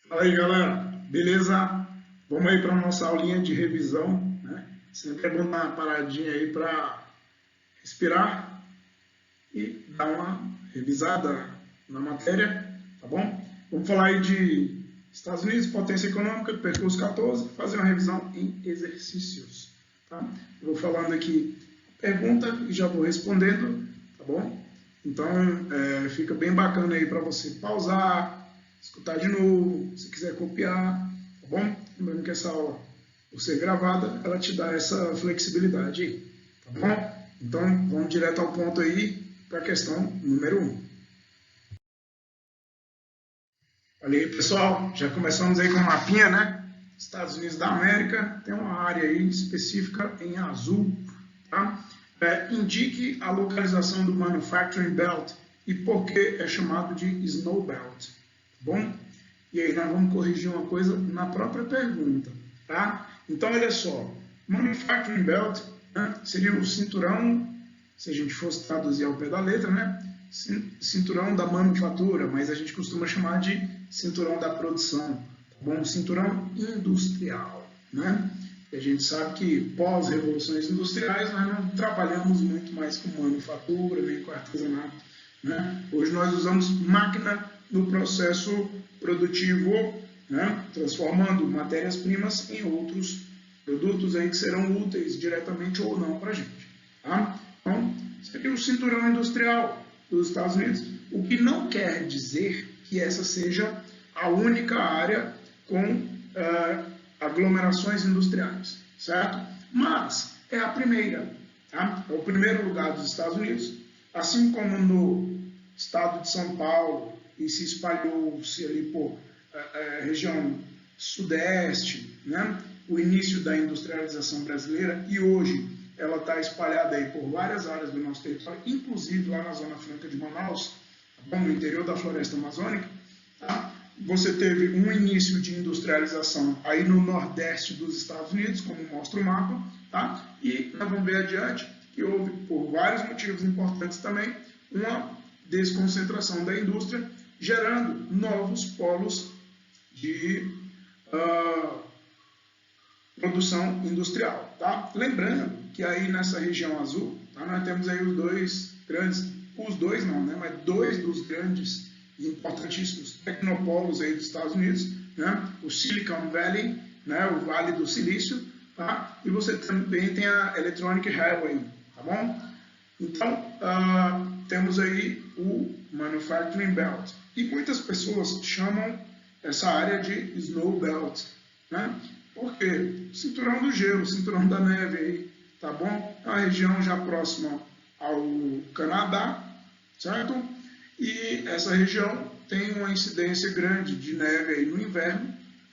Fala aí, galera. Beleza? Vamos aí para a nossa aulinha de revisão, né? Sempre é bom dar uma paradinha aí para respirar e dar uma revisada na matéria, tá bom? Vamos falar aí de Estados Unidos, potência econômica, percurso 14, fazer uma revisão em exercícios, tá? Eu vou falando aqui a pergunta e já vou respondendo, tá bom? Então, fica bem bacana aí para você pausar, escutar de novo, se quiser copiar, tá bom? Lembrando que essa aula, por ser gravada, ela te dá essa flexibilidade aí, tá bom? Então, vamos direto ao ponto aí para a questão número 1. Olha aí, pessoal, já começamos aí com o mapinha, né? Estados Unidos da América, tem uma área aí específica em azul, tá? Indique a localização do Manufacturing Belt e por que é chamado de Snow Belt, tá bom? E aí nós vamos corrigir uma coisa na própria pergunta, tá? Então, olha só, Manufacturing Belt, né, seria o cinturão, se a gente fosse traduzir ao pé da letra, né? Cinturão da manufatura, mas a gente costuma chamar de cinturão da produção, tá bom? Cinturão industrial, né? E a gente sabe que pós-revoluções industriais nós não trabalhamos muito mais com manufatura, nem com artesanato, né? Hoje nós usamos máquina no processo produtivo, né? Transformando matérias-primas em outros produtos aí que serão úteis diretamente ou não para a gente, tá? Então, isso aqui é o cinturão industrial dos Estados Unidos, o que não quer dizer que essa seja a única área com aglomerações industriais, certo? Mas é a primeira, tá? É o primeiro lugar dos Estados Unidos, assim como no estado de São Paulo e se espalhou-se ali por região sudeste, né? O início da industrialização brasileira, e hoje ela está espalhada aí por várias áreas do nosso território, inclusive lá na Zona Franca de Manaus, tá bom? No interior da floresta amazônica, tá? Você teve um início de industrialização aí no nordeste dos Estados Unidos, como mostra o mapa, tá? E nós vamos ver adiante que houve, por vários motivos importantes também, uma desconcentração da indústria, gerando novos polos de produção industrial, tá? Lembrando que aí nessa região azul, tá, nós temos aí os dois não, né, mas dois dos grandes e importantíssimos tecnopolos aí dos Estados Unidos, né, o Silicon Valley, né, o Vale do Silício, tá? E você também tem a Electronic Highway, tá bom? Então, temos aí o Manufacturing Belt. E muitas pessoas chamam essa área de Snow Belt, né? Por quê? Cinturão do gelo, cinturão da neve aí, tá bom? É uma região já próxima ao Canadá, certo? E essa região tem uma incidência grande de neve aí no inverno,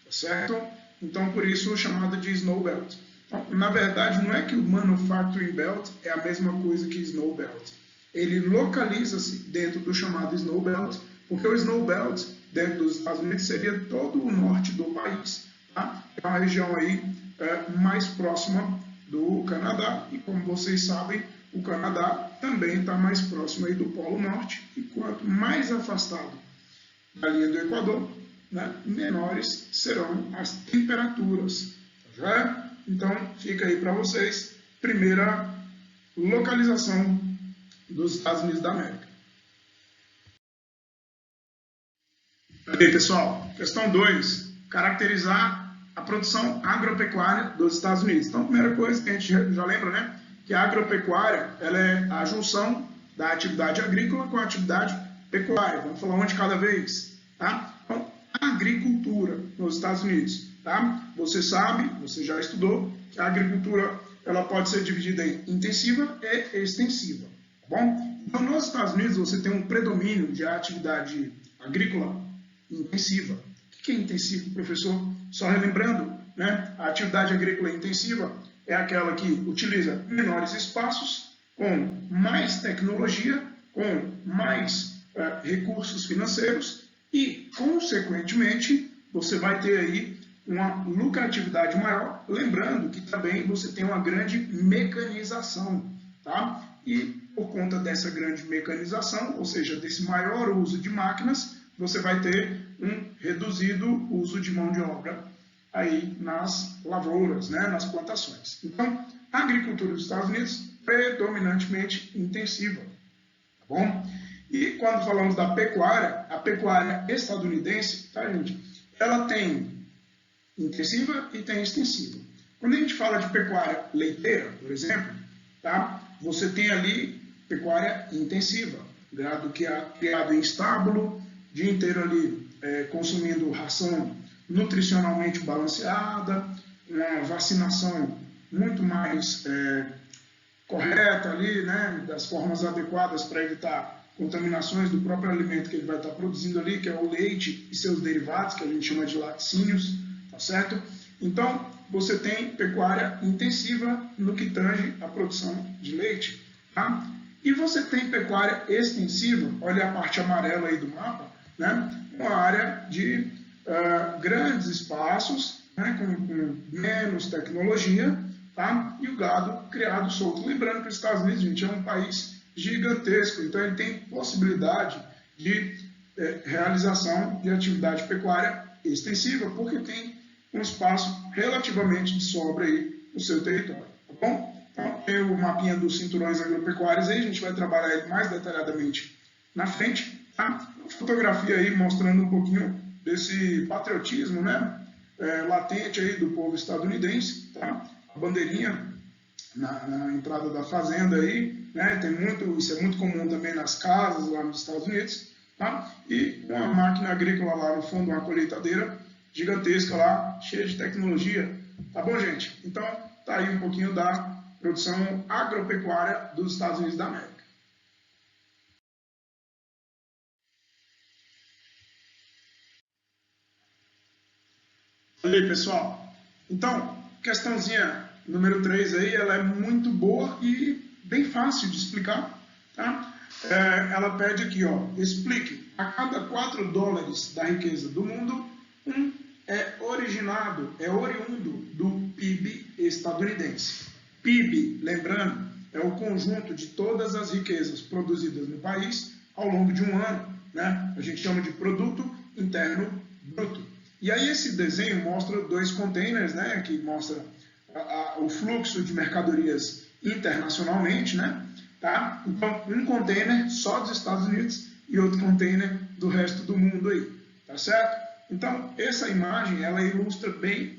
tá certo? Então, por isso, chamada de Snow Belt. Então, na verdade, não é que o Manufacturing Belt é a mesma coisa que Snow Belt. Ele localiza-se dentro do chamado Snow Belt, porque o Snow Belt, dentro dos Estados Unidos, seria todo o norte do país, tá? É uma região aí mais próxima do Canadá, e como vocês sabem, o Canadá também está mais próximo aí do Polo Norte, e quanto mais afastado da linha do Equador, né, menores serão as temperaturas. Já? Então, fica aí para vocês, primeira localização dos Estados Unidos da América. Ok, pessoal, questão 2, caracterizar a produção agropecuária dos Estados Unidos. Então, a primeira coisa que a gente já lembra, né, que a agropecuária ela é a junção da atividade agrícola com a atividade pecuária. Vamos falar uma de cada vez, tá? Então, a agricultura nos Estados Unidos, tá? Você sabe, você já estudou, que a agricultura ela pode ser dividida em intensiva e extensiva, tá bom? Então, nos Estados Unidos, você tem um predomínio de atividade agrícola intensiva. O que é intensivo, professor? Só relembrando, né? A atividade agrícola intensiva é aquela que utiliza menores espaços, com mais tecnologia, com mais recursos financeiros e, consequentemente, você vai ter aí uma lucratividade maior, lembrando que também você tem uma grande mecanização, tá? E por conta dessa grande mecanização, ou seja, desse maior uso de máquinas, você vai ter um reduzido uso de mão de obra aí nas lavouras, né, nas plantações. Então, a agricultura dos Estados Unidos predominantemente intensiva, tá bom? E quando falamos da pecuária, a pecuária estadunidense, tá, gente? Ela tem intensiva e tem extensiva. Quando a gente fala de pecuária leiteira, por exemplo, tá? Você tem ali pecuária intensiva, gado que é criado em estábulo, dia inteiro ali consumindo ração nutricionalmente balanceada, uma vacinação muito mais correta ali, né, das formas adequadas para evitar contaminações do próprio alimento que ele vai estar produzindo ali, que é o leite e seus derivados, que a gente chama de laticínios, tá certo? Então, você tem pecuária intensiva no que tange a produção de leite, tá? E você tem pecuária extensiva, olha a parte amarela aí do mapa, né? Uma área de grandes espaços, né? com menos tecnologia, tá? E o gado criado solto. Lembrando que os Estados Unidos, gente, é um país gigantesco, então ele tem possibilidade de realização de atividade pecuária extensiva, porque tem um espaço relativamente de sobra aí no seu território, tá bom? Então, tem o mapinha dos cinturões agropecuários aí, a gente vai trabalhar ele mais detalhadamente na frente, tá? Uma fotografia aí mostrando um pouquinho desse patriotismo, né, latente aí do povo estadunidense, tá? A bandeirinha na entrada da fazenda aí, né? Isso é muito comum também nas casas lá nos Estados Unidos, tá? E uma máquina agrícola lá no fundo, uma colheitadeira gigantesca lá, cheia de tecnologia, tá bom, gente? Então, tá aí um pouquinho da produção agropecuária dos Estados Unidos da América. Olha aí, pessoal. Então, questãozinha número 3 aí, ela é muito boa e bem fácil de explicar, tá? Ela pede aqui, ó, explique, a cada 4 dólares da riqueza do mundo, é oriundo do PIB estadunidense. PIB, lembrando, é o conjunto de todas as riquezas produzidas no país ao longo de um ano, né? A gente chama de Produto Interno Bruto. E aí esse desenho mostra 2 containers, né, que mostra o fluxo de mercadorias internacionalmente, né, tá? Então, um container só dos Estados Unidos e outro container do resto do mundo aí, tá certo? Então, essa imagem, ela ilustra bem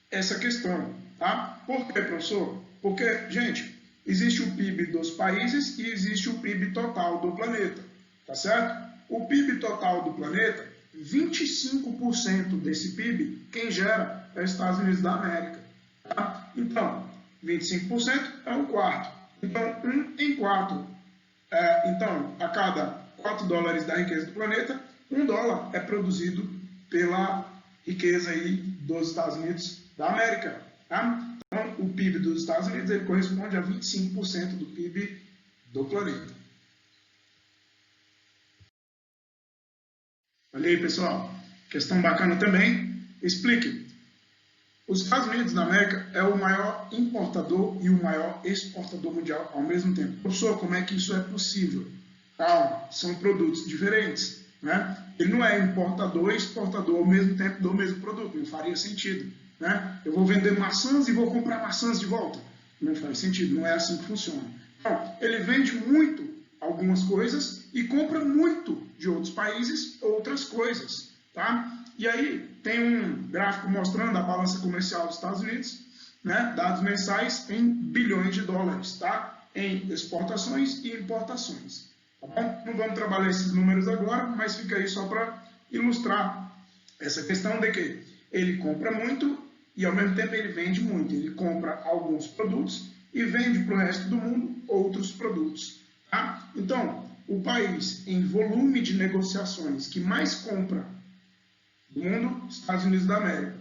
essa questão, tá? Por quê, professor? Porque, gente, existe o PIB dos países e existe o PIB total do planeta, tá certo? O PIB total do planeta, 25% desse PIB, quem gera é os Estados Unidos da América, tá? Então, 25% é um quarto. Então, 1 em 4. Então, a cada 4 dólares da riqueza do planeta, 1 dólar é produzido pela riqueza aí dos Estados Unidos da América, tá? Então, o PIB dos Estados Unidos ele corresponde a 25% do PIB do planeta. Olha aí, pessoal. Questão bacana também. Explique. Os Estados Unidos da América é o maior importador e o maior exportador mundial ao mesmo tempo. Professor, como é que isso é possível? Calma, são produtos diferentes, né? Ele não é importador e exportador ao mesmo tempo do mesmo produto, não faria sentido, né? Eu vou vender maçãs e vou comprar maçãs de volta. Não faz sentido, não é assim que funciona. Então, ele vende muito algumas coisas e compra muito de outros países outras coisas, tá? E aí tem um gráfico mostrando a balança comercial dos Estados Unidos, né? Dados mensais em bilhões de dólares, tá? Em exportações e importações. Tá bom? Não vamos trabalhar esses números agora, mas fica aí só para ilustrar essa questão de que ele compra muito e ao mesmo tempo ele vende muito. Ele compra alguns produtos e vende para o resto do mundo outros produtos. Tá? Então, o país em volume de negociações que mais compra do mundo, Estados Unidos da América.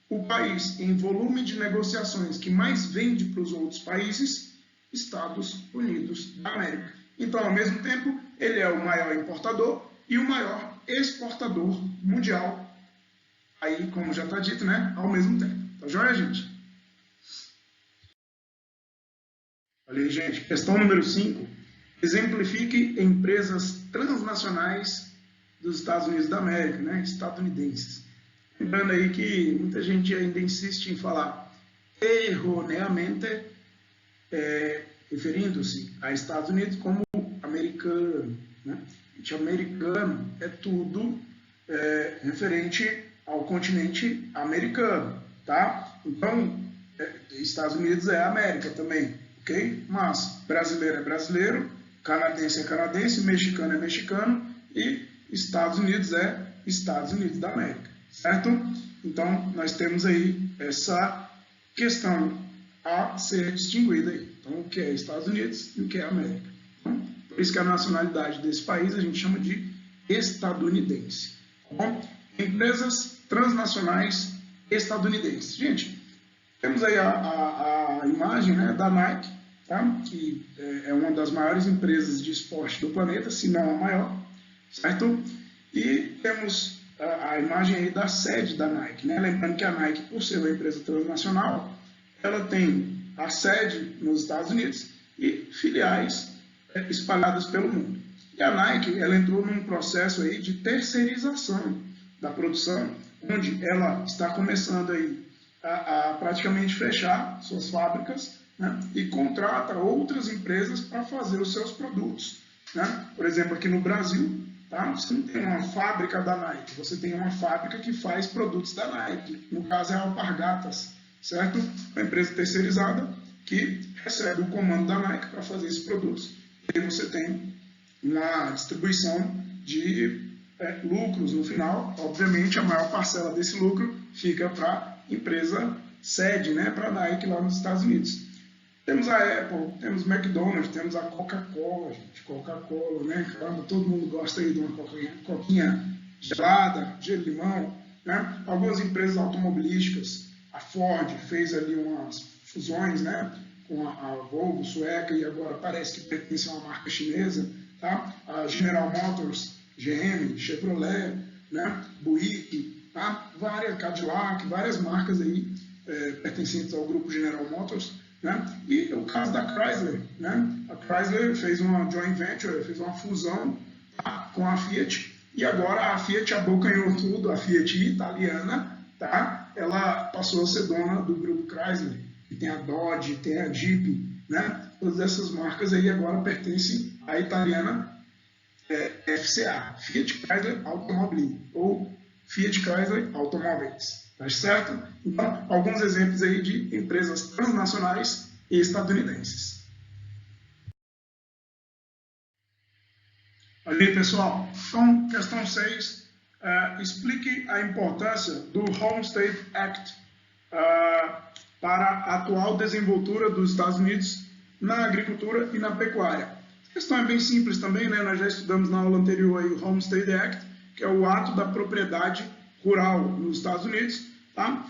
O país em volume de negociações que mais vende para os outros países, Estados Unidos da América. Então, ao mesmo tempo, ele é o maior importador e o maior exportador mundial. Aí, como já está dito, né? Ao mesmo tempo. Tá joia, gente? Olha aí, gente. Questão número 5. Exemplifique empresas transnacionais dos Estados Unidos da América, né? Estadunidenses. Lembrando aí que muita gente ainda insiste em falar erroneamente, referindo-se a Estados Unidos como americano, né? Gente, americano é tudo referente ao continente americano, tá? Então, Estados Unidos é América também, ok? Mas brasileiro é brasileiro, canadense é canadense, mexicano é mexicano e Estados Unidos é Estados Unidos da América, certo? Então, nós temos aí essa questão a ser distinguida aí. Então, o que é Estados Unidos e o que é América. Então, por isso que a nacionalidade desse país a gente chama de estadunidense. Tá bom? Empresas transnacionais estadunidenses. Gente, temos aí a imagem, né, da Nike, tá? Que é uma das maiores empresas de esporte do planeta, se não a maior, certo? E temos a imagem aí da sede da Nike, né? Lembrando que a Nike, por ser uma empresa transnacional, ela tem a sede nos Estados Unidos e filiais espalhadas pelo mundo. E a Nike, ela entrou num processo aí de terceirização da produção, onde ela está começando aí a praticamente fechar suas fábricas, né, e contrata outras empresas para fazer os seus produtos, né? Por exemplo, aqui no Brasil, tá, você não tem uma fábrica da Nike, você tem uma fábrica que faz produtos da Nike, no caso é a Alpargatas, certo? Uma empresa terceirizada que recebe o comando da Nike para fazer esses produtos. E aí você tem uma distribuição de lucros no final. Obviamente, a maior parcela desse lucro fica para a empresa sede, né, para a Nike lá nos Estados Unidos. Temos a Apple, temos o McDonald's, temos a Coca-Cola, gente, Coca-Cola, né, caramba, todo mundo gosta aí de uma coquinha gelada, gelo de limão, né, algumas empresas automobilísticas, a Ford fez ali umas fusões, né, com a Volvo sueca e agora parece que pertence a uma marca chinesa, tá? A General Motors, GM, Chevrolet, né, Buick, tá? Cadillac, várias marcas aí pertencentes ao grupo General Motors, né? E o caso da Chrysler, né? A Chrysler fez uma joint venture, fez uma fusão, tá, com a Fiat e agora a Fiat abocanhou tudo, a Fiat italiana, tá? Ela passou a ser dona do grupo Chrysler, que tem a Dodge, tem a Jeep, né? Todas essas marcas aí agora pertencem à italiana FCA, Fiat Chrysler Automobili, ou Fiat Chrysler Automóveis, tá certo? Então, alguns exemplos aí de empresas transnacionais e estadunidenses. Ali, pessoal, então, questão 6, explique a importância do Homestead Act para a atual desenvoltura dos Estados Unidos na agricultura e na pecuária. A questão é bem simples também, né? Nós já estudamos na aula anterior aí o Homestead Act, que é o ato da propriedade rural nos Estados Unidos, tá?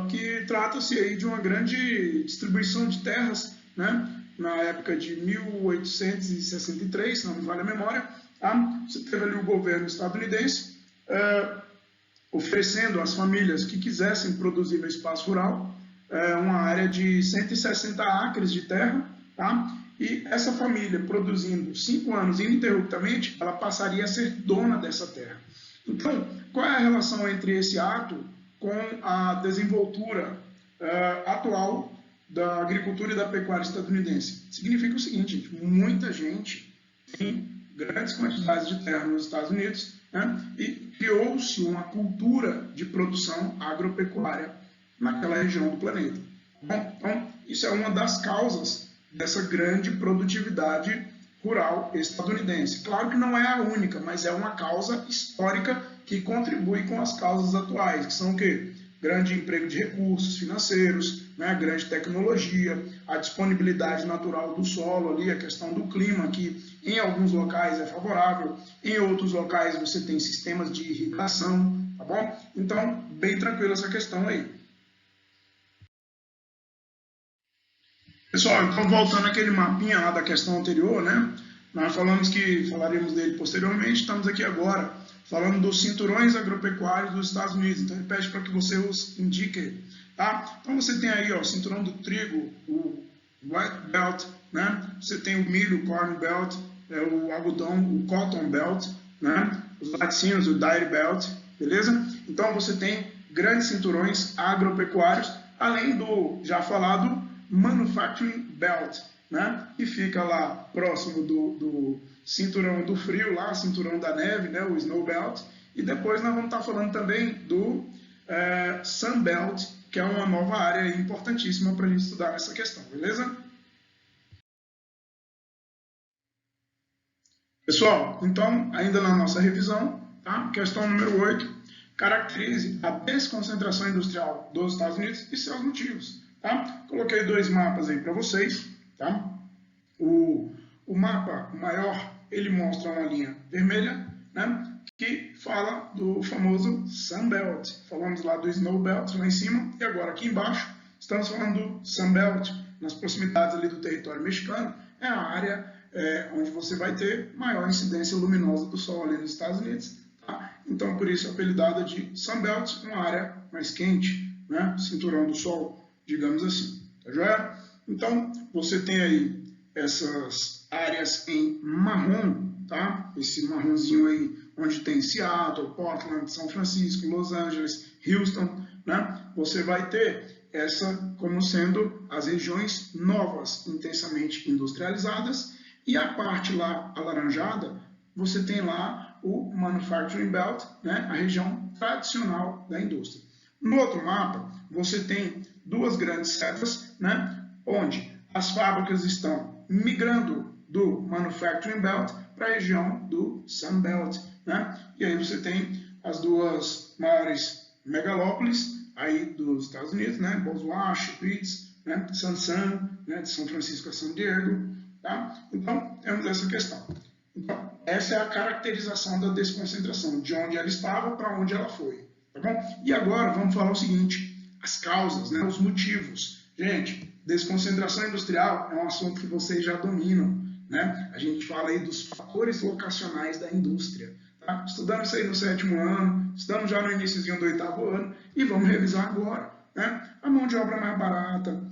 Que trata-se aí de uma grande distribuição de terras, né? Na época de 1863, se não me falha a memória, tá? Você teve ali o governo estadunidense oferecendo às famílias que quisessem produzir no espaço rural uma área de 160 acres de terra, tá? E essa família, produzindo 5 anos ininterruptamente, ela passaria a ser dona dessa terra. Então, qual é a relação entre esse ato com a desenvoltura atual da agricultura e da pecuária estadunidense? Significa o seguinte, gente, muita gente tem grandes quantidades de terra nos Estados Unidos, né? E criou-se uma cultura de produção agropecuária naquela região do planeta. Bom, então, isso é uma das causas dessa grande produtividade rural estadunidense. Claro que não é a única, mas é uma causa histórica que contribui com as causas atuais, que são o quê? Grande emprego de recursos financeiros, né? Grande tecnologia, a disponibilidade natural do solo ali, a questão do clima, que em alguns locais é favorável, em outros locais você tem sistemas de irrigação, tá bom? Então, bem tranquila essa questão aí. Pessoal, então voltando àquele mapinha lá da questão anterior, né? Nós falamos que falaremos dele posteriormente, estamos aqui agora falando dos cinturões agropecuários dos Estados Unidos. Então ele pede para que você os indique, tá? Então você tem aí, ó, o cinturão do trigo, o White Belt, né? Você tem o milho, o Corn Belt, o algodão, o Cotton Belt, né? os laticínios, o Dairy Belt, beleza? Então você tem grandes cinturões agropecuários, além do já falado Manufacturing Belt, né? Que fica lá próximo do cinturão do frio, lá, cinturão da neve, né? O Snow Belt. E depois nós vamos estar falando também do Sun Belt, que é uma nova área importantíssima para a gente estudar essa questão, beleza? Pessoal, então, ainda na nossa revisão, tá? Questão número 8, caracterize a desconcentração industrial dos Estados Unidos e seus motivos, tá? Coloquei dois mapas aí para vocês, tá? O mapa maior, ele mostra uma linha vermelha, né? Que fala do famoso Sun Belt. Falamos lá do Snow Belt lá em cima, e agora aqui embaixo, estamos falando do Sun Belt, nas proximidades ali do território mexicano, é a área onde você vai ter maior incidência luminosa do Sol ali nos Estados Unidos. Tá? Então, por isso, apelidada de Sunbelt, uma área mais quente, né? Cinturão do Sol, digamos assim. Tá joia? Então, você tem aí essas áreas em marrom, tá? Esse marronzinho aí, onde tem Seattle, Portland, São Francisco, Los Angeles, Houston, né? Você vai ter essa como sendo as regiões novas, intensamente industrializadas. E a parte lá alaranjada, você tem lá o Manufacturing Belt, né, a região tradicional da indústria. No outro mapa, você tem duas grandes setas, né, onde as fábricas estão migrando do Manufacturing Belt para a região do Sun Belt. Né? E aí você tem as duas maiores megalópolis aí dos Estados Unidos, né, Boswash, Pitts, né, Sansan, né, de São Francisco a San Diego. Tá? Então, temos essa questão. Então, essa é a caracterização da desconcentração, de onde ela estava para onde ela foi. Tá bom? E agora vamos falar o seguinte, as causas, né, os motivos. Gente, desconcentração industrial é um assunto que vocês já dominam. Né? A gente fala aí dos fatores locacionais da indústria. Tá? Estudamos isso aí no 7º ano, estamos já no iníciozinho do 8º ano e vamos revisar agora. Né? A mão de obra mais barata,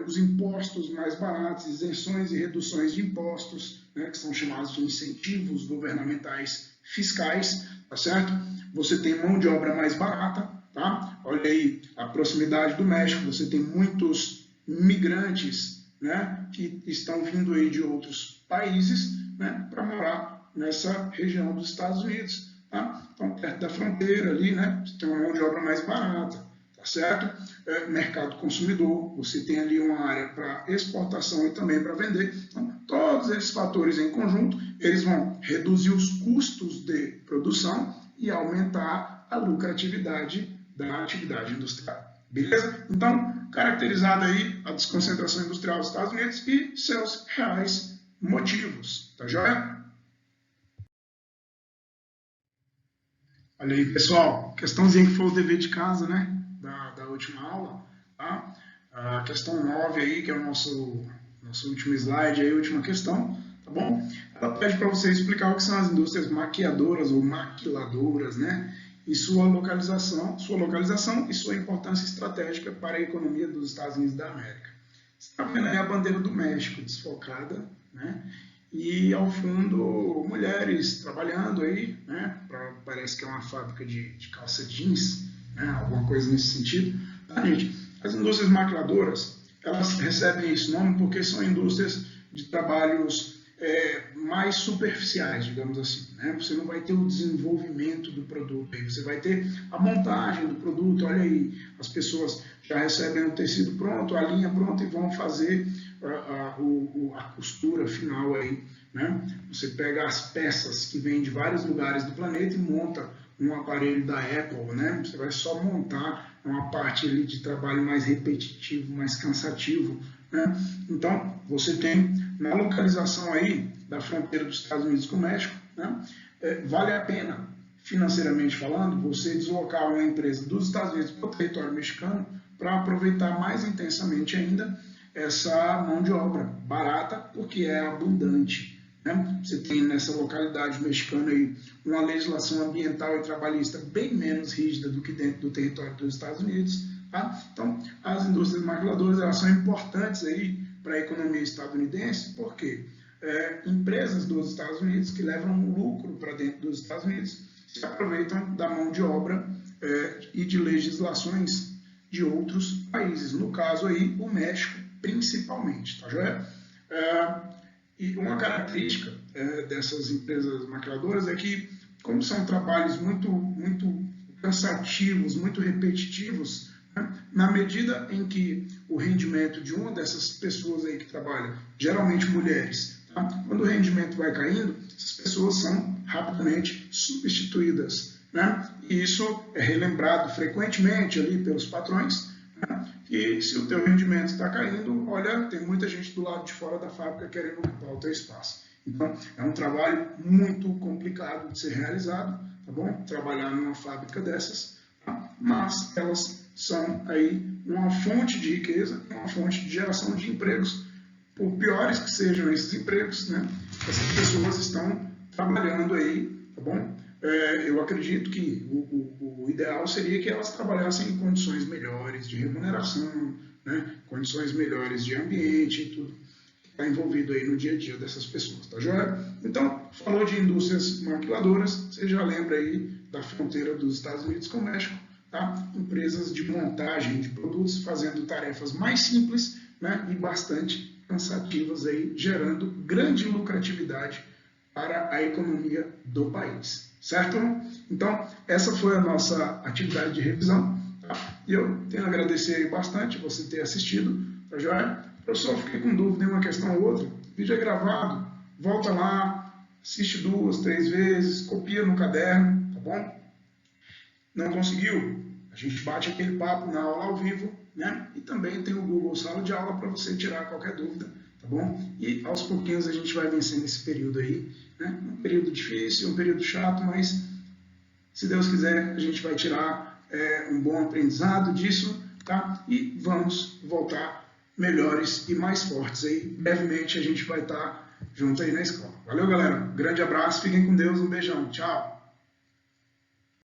os impostos mais baratos, isenções e reduções de impostos, né, que são chamados de incentivos governamentais fiscais, tá certo? Você tem mão de obra mais barata, tá? Olha aí a proximidade do México, você tem muitos migrantes, né, que estão vindo aí de outros países, né, para morar nessa região dos Estados Unidos, tá? Então, perto da fronteira ali, né, você tem uma mão de obra mais barata. Tá certo? Mercado consumidor, você tem ali uma área para exportação e também para vender. Então, todos esses fatores em conjunto, eles vão reduzir os custos de produção e aumentar a lucratividade da atividade industrial. Beleza? Então, caracterizada aí a desconcentração industrial dos Estados Unidos e seus reais motivos. Tá joia? Olha aí, pessoal, questãozinha que foi o dever de casa, né? Da última aula, tá? A questão 9 aí, que é o nosso último slide aí, a última questão, tá bom? Ela pede para você explicar o que são as indústrias maquiadoras ou maquiladoras, né? E sua localização e sua importância estratégica para a economia dos Estados Unidos da América. Você está vendo aí a bandeira do México desfocada, né? E ao fundo, mulheres trabalhando aí, né? Parece que é uma fábrica de calça jeans, né? Alguma coisa nesse sentido. Tá, gente? As indústrias maquiladoras, elas recebem esse nome porque são indústrias de trabalhos mais superficiais, digamos assim. Né? Você não vai ter o desenvolvimento do produto, aí você vai ter a montagem do produto. Olha aí, as pessoas já recebem o tecido pronto, a linha pronta e vão fazer a costura final aí. Né? Você pega as peças que vêm de vários lugares do planeta e monta um aparelho da Apple, né? Você vai só montar uma parte ali de trabalho mais repetitivo, mais cansativo, né? Então, você tem na localização aí da fronteira dos Estados Unidos com o México, né? Vale a pena, financeiramente falando, você deslocar uma empresa dos Estados Unidos para o território mexicano para aproveitar mais intensamente ainda essa mão de obra barata, porque é abundante. Você tem nessa localidade mexicana aí uma legislação ambiental e trabalhista bem menos rígida do que dentro do território dos Estados Unidos. Tá? Então, as indústrias maquiladoras elas são importantes aí para a economia estadunidense, porque empresas dos Estados Unidos que levam lucro para dentro dos Estados Unidos se aproveitam da mão de obra e de legislações de outros países, no caso aí o México principalmente, tá joia? E uma característica dessas empresas maquiladoras é que, como são trabalhos muito cansativos, muito repetitivos, né, na medida em que o rendimento de uma dessas pessoas aí que trabalha, geralmente mulheres, tá, quando o rendimento vai caindo, essas pessoas são rapidamente substituídas, né? E isso é relembrado frequentemente ali pelos patrões, né? E se o teu rendimento está caindo, olha, tem muita gente do lado de fora da fábrica querendo ocupar o teu espaço. Então, é um trabalho muito complicado de ser realizado, tá bom? Trabalhar numa fábrica dessas, tá? Mas elas são aí uma fonte de riqueza, uma fonte de geração de empregos. Por piores que sejam esses empregos, né? Essas pessoas estão trabalhando aí, tá bom? Eu acredito que o ideal seria que elas trabalhassem em condições melhores de remuneração, né? Condições melhores de ambiente e tudo que está envolvido aí no dia a dia dessas pessoas, tá joia? Então, falou de indústrias maquiladoras, você já lembra aí da fronteira dos Estados Unidos com o México, tá? Empresas de montagem de produtos fazendo tarefas mais simples, né? E bastante cansativas aí, gerando grande lucratividade para a economia do país, certo? Então, essa foi a nossa atividade de revisão, tá? E eu tenho a agradecer bastante você ter assistido, tá joia? Professor, fiquei com dúvida em uma questão ou outra, o vídeo é gravado, volta lá, assiste 2, 3 vezes, copia no caderno, tá bom? Não conseguiu? A gente bate aquele papo na aula ao vivo, né? E também tem o Google Sala de Aula para você tirar qualquer dúvida, tá bom? E aos pouquinhos a gente vai vencendo esse período aí, né? Um período difícil, um período chato, mas se Deus quiser a gente vai tirar um bom aprendizado disso, tá? E vamos voltar melhores e mais fortes aí. Brevemente a gente vai estar junto aí na escola. Valeu, galera. Grande abraço, fiquem com Deus, um beijão, tchau.